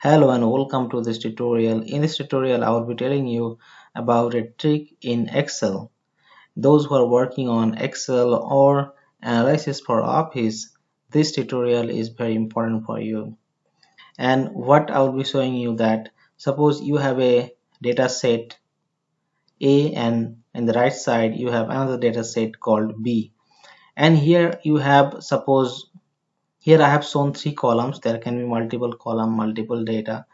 Hello and welcome to this tutorial. In this tutorial, I will be telling you about a trick in Excel. Those who are working on Excel or analysis for Office, this tutorial is very important for you. And what I will be showing you that suppose you have a data set A and in the right side you have another data set called B. And here you have suppose here I have shown three columns. There can be multiple column, multiple data,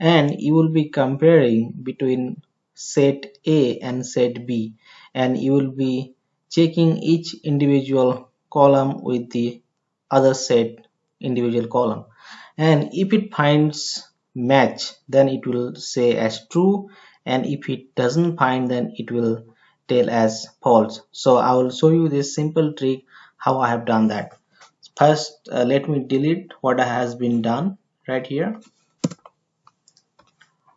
and you will be comparing between set A and set B, and you will be checking each individual column with the other set individual column, and if it finds match then it will say as true, and if it doesn't find then it will tell as false. So I will show you this simple trick how I have done that. First let me delete what has been done right here.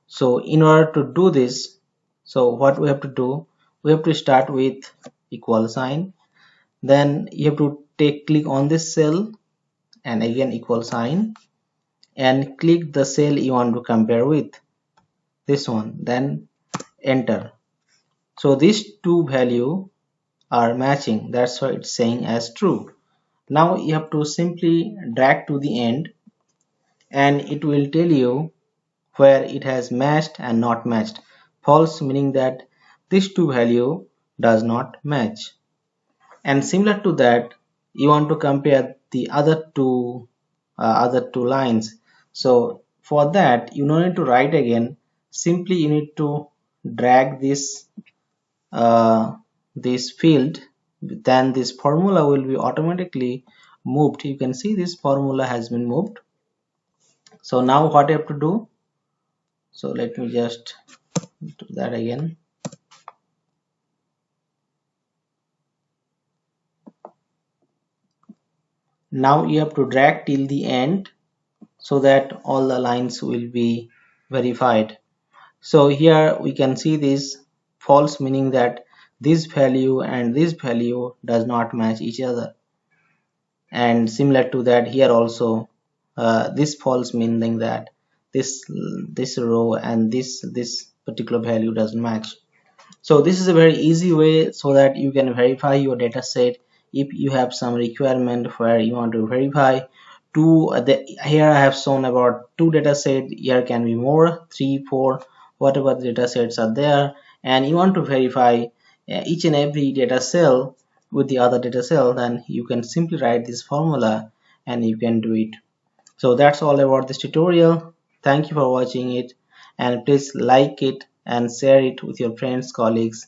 So in order to do this, so what we have to do, we have to start with equal sign, then you have to click on this cell and again equal sign, and click the cell you want to compare with, this one, then enter. So these two value are matching, that's why it's saying as true. Now you have to simply drag to the end and it will tell you where it has matched and not matched. False meaning that this two value does not match. And similar to that, you want to compare the other two lines. So for that, you don't need to write again. Simply you need to drag this field. Then this formula will be automatically moved. You can see this formula has been moved. So now what I have to do? So let me just do that again. Now you have to drag till the end so that all the lines will be verified. So here we can see this false meaning that this value and this value does not match each other, and similar to that here also this false meaning that this row and this particular value doesn't match. So this is a very easy way so that you can verify your data set. If you have some requirement where you want to verify here I have shown about two data set, here can be more, 3 4, whatever the data sets are there, and you want to verify each and every data cell with the other data cell, then you can simply write this formula and you can do it. So that's all about this tutorial. Thank you for watching it, and please like it and share it with your friends, colleagues,